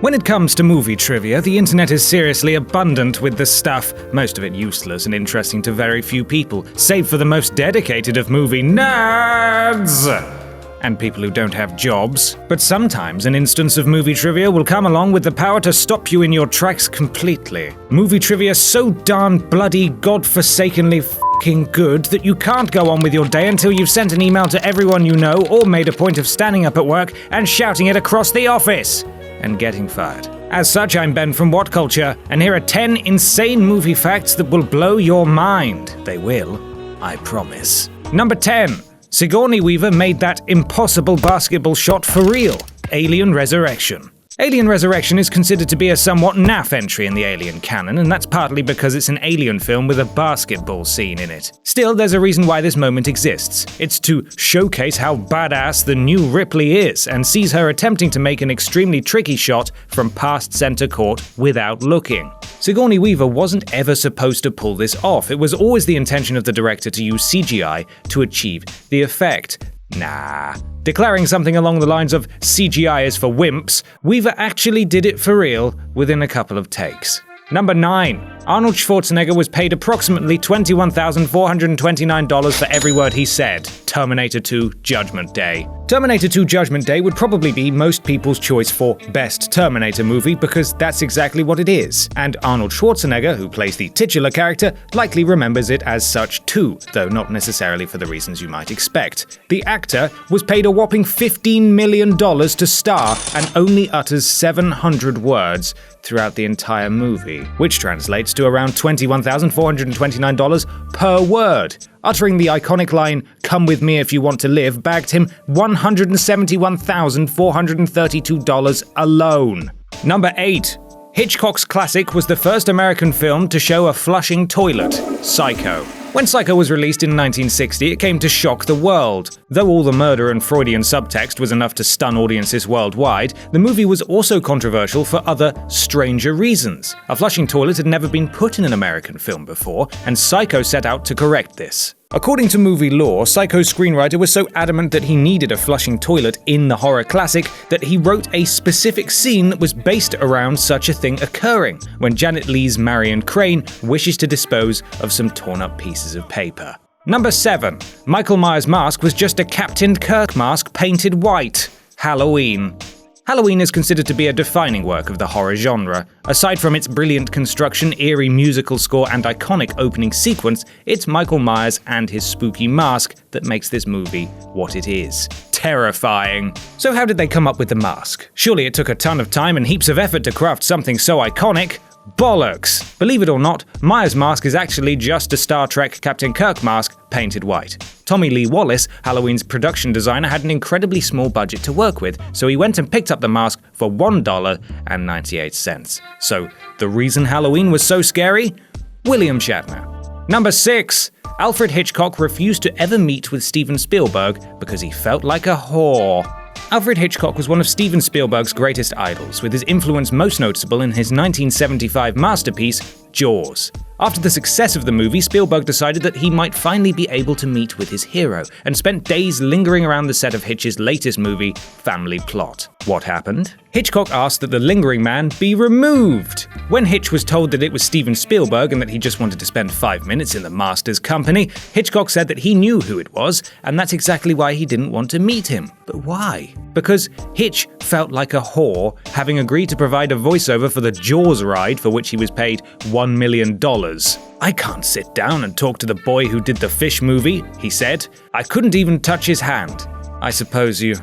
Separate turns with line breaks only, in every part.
When it comes to movie trivia, the internet is seriously abundant with the stuff, most of it useless and interesting to very few people, save for the most dedicated of movie nerds and people who don't have jobs. But sometimes an instance of movie trivia will come along with the power to stop you in your tracks completely. Movie trivia so darn bloody godforsakenly f***ing good that you can't go on with your day until you've sent an email to everyone you know or made a point of standing up at work and shouting it across the office and getting fired. As such, I'm Ben from Whatculture, and here are 10 insane movie facts that will blow your mind. They will, I promise. Number 10. Sigourney Weaver made that impossible basketball shot for real. Alien Resurrection. Alien Resurrection is considered to be a somewhat naff entry in the Alien canon, and that's partly because it's an alien film with a basketball scene in it. Still, there's a reason why this moment exists. It's to showcase how badass the new Ripley is, and sees her attempting to make an extremely tricky shot from past center court without looking. Sigourney Weaver wasn't ever supposed to pull this off. It was always the intention of the director to use CGI to achieve the effect. Nah. Declaring something along the lines of CGI is for wimps, Weaver actually did it for real within a couple of takes. Number 9. Arnold Schwarzenegger was paid approximately $21,429 for every word he said. Terminator 2 Judgment Day. Terminator 2 Judgment Day would probably be most people's choice for best Terminator movie because that's exactly what it is. And Arnold Schwarzenegger, who plays the titular character, likely remembers it as such too, though not necessarily for the reasons you might expect. The actor was paid a whopping $15 million to star and only utters 700 words throughout the entire movie, which translates to around $21,429 per word. Uttering the iconic line, "Come with me if you want to live," bagged him $171,432 alone. Number 8. Hitchcock's classic was the first American film to show a flushing toilet, Psycho. When Psycho was released in 1960, it came to shock the world. Though all the murder and Freudian subtext was enough to stun audiences worldwide, the movie was also controversial for other, stranger reasons. A flushing toilet had never been put in an American film before, and Psycho set out to correct this. According to movie lore, Psycho's screenwriter was so adamant that he needed a flushing toilet in the horror classic that he wrote a specific scene that was based around such a thing occurring, when Janet Leigh's Marion Crane wishes to dispose of some torn-up pieces of paper. Number 7. Michael Myers' mask was just a Captain Kirk mask painted white. Halloween. Halloween is considered to be a defining work of the horror genre. Aside from its brilliant construction, eerie musical score, and iconic opening sequence, it's Michael Myers and his spooky mask that makes this movie what it is. Terrifying. So how did they come up with the mask? Surely it took a ton of time and heaps of effort to craft something so iconic. Bollocks! Believe it or not, Myers' mask is actually just a Star Trek Captain Kirk mask painted white. Tommy Lee Wallace, Halloween's production designer, had an incredibly small budget to work with, so he went and picked up the mask for $1.98. So, the reason Halloween was so scary? William Shatner. Number 6. Alfred Hitchcock refused to ever meet with Steven Spielberg because he felt like a whore. Alfred Hitchcock was one of Steven Spielberg's greatest idols, with his influence most noticeable in his 1975 masterpiece, Jaws. After the success of the movie, Spielberg decided that he might finally be able to meet with his hero, and spent days lingering around the set of Hitch's latest movie, Family Plot. What happened? Hitchcock asked that the lingering man be removed. When Hitch was told that it was Steven Spielberg and that he just wanted to spend 5 minutes in the master's company, Hitchcock said that he knew who it was, and that's exactly why he didn't want to meet him. But why? Because Hitch felt like a whore, having agreed to provide a voiceover for the Jaws ride for which he was paid $1 million. "I can't sit down and talk to the boy who did the Fish movie," he said. "I couldn't even touch his hand." I suppose you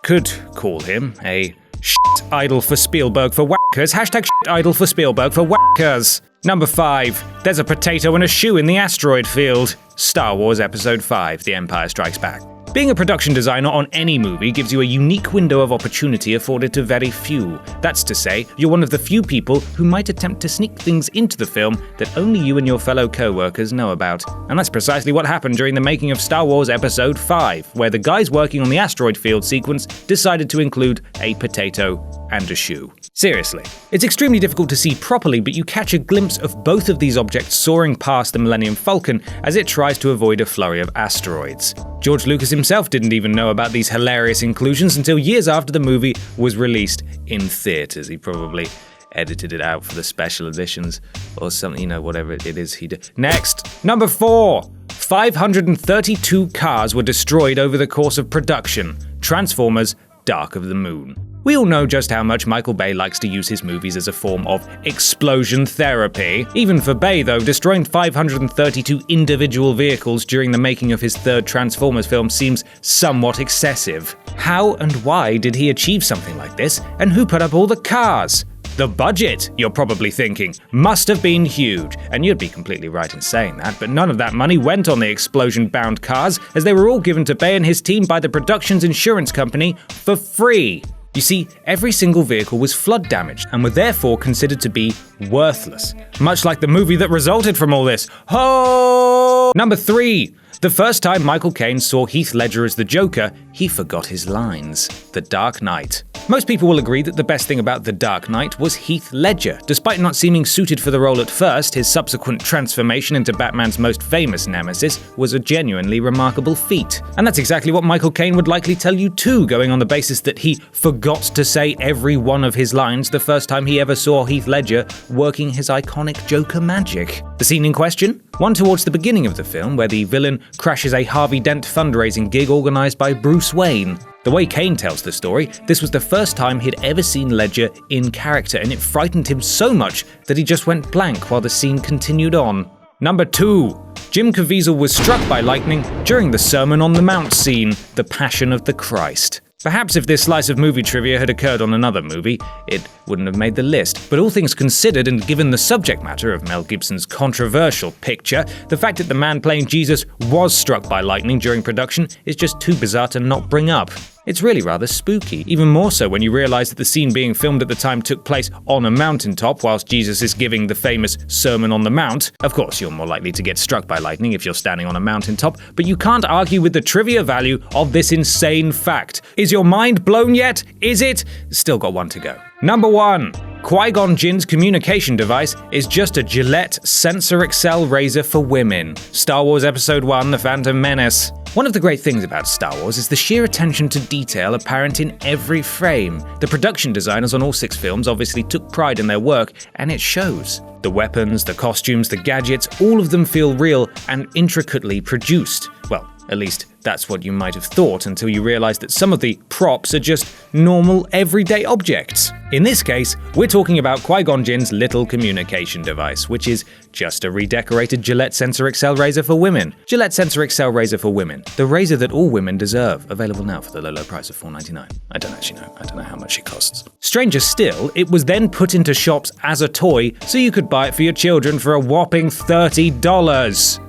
could call him a shit idol for Spielberg for whackers. Hashtag shit idol for Spielberg for whackers. Number 5. There's a potato and a shoe in the asteroid field. Star Wars Episode 5, The Empire Strikes Back. Being a production designer on any movie gives you a unique window of opportunity afforded to very few. That's to say, you're one of the few people who might attempt to sneak things into the film that only you and your fellow co-workers know about. And that's precisely what happened during the making of Star Wars Episode 5, where the guys working on the asteroid field sequence decided to include a potato and a shoe. Seriously, it's extremely difficult to see properly, but you catch a glimpse of both of these objects soaring past the Millennium Falcon as it tries to avoid a flurry of asteroids. George Lucas himself didn't even know about these hilarious inclusions until years after the movie was released in theaters. He probably edited it out for the special editions or something, whatever it is he did. Next, number 4. 532 cars were destroyed over the course of production. Transformers: Dark of the Moon. We all know just how much Michael Bay likes to use his movies as a form of explosion therapy. Even for Bay, though, destroying 532 individual vehicles during the making of his third Transformers film seems somewhat excessive. How and why did he achieve something like this, and who put up all the cars? The budget, you're probably thinking, must have been huge, and you'd be completely right in saying that, but none of that money went on the explosion-bound cars, as they were all given to Bay and his team by the production's insurance company for free. You see, every single vehicle was flood damaged and were therefore considered to be worthless, much like the movie that resulted from all this. Ho! Number 3. The first time Michael Caine saw Heath Ledger as the Joker, he forgot his lines. The Dark Knight. Most people will agree that the best thing about The Dark Knight was Heath Ledger. Despite not seeming suited for the role at first, his subsequent transformation into Batman's most famous nemesis was a genuinely remarkable feat. And that's exactly what Michael Caine would likely tell you too, going on the basis that he forgot to say every one of his lines the first time he ever saw Heath Ledger working his iconic Joker magic. The scene in question? One towards the beginning of the film, where the villain crashes a Harvey Dent fundraising gig organized by Bruce Wayne. The way Caine tells the story, this was the first time he'd ever seen Ledger in character, and it frightened him so much that he just went blank while the scene continued on. Number 2. Jim Caviezel was struck by lightning during the Sermon on the Mount scene, The Passion of the Christ. Perhaps if this slice of movie trivia had occurred on another movie, it wouldn't have made the list. But all things considered, and given the subject matter of Mel Gibson's controversial picture, the fact that the man playing Jesus was struck by lightning during production is just too bizarre to not bring up. It's really rather spooky, even more so when you realize that the scene being filmed at the time took place on a mountaintop whilst Jesus is giving the famous Sermon on the Mount. Of course, you're more likely to get struck by lightning if you're standing on a mountaintop, but you can't argue with the trivia value of this insane fact. Is your mind blown yet? Is it? Still got one to go. Number 1. Qui-Gon Jinn's communication device is just a Gillette Sensor XL razor for women. Star Wars Episode 1: The Phantom Menace. One of the great things about Star Wars is the sheer attention to detail apparent in every frame. The production designers on all 6 films obviously took pride in their work, and it shows. The weapons, the costumes, the gadgets, all of them feel real and intricately produced. Well, at least that's what you might have thought until you realize that some of the props are just normal, everyday objects. In this case, we're talking about Qui-Gon Jinn's little communication device, which is just a redecorated Gillette Sensor XL razor for women. Gillette Sensor XL razor for women. The razor that all women deserve. Available now for the low price of $4.99. I don't actually know. I don't know how much it costs. Stranger still, it was then put into shops as a toy, so you could buy it for your children for a whopping $30.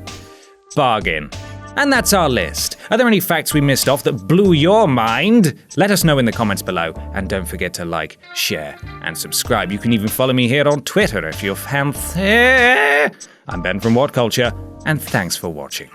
Bargain. And that's our list. Are there any facts we missed off that blew your mind? Let us know in the comments below, and don't forget to like, share, and subscribe. You can even follow me here on Twitter if you're fancy. I'm Ben from Whatculture, and thanks for watching.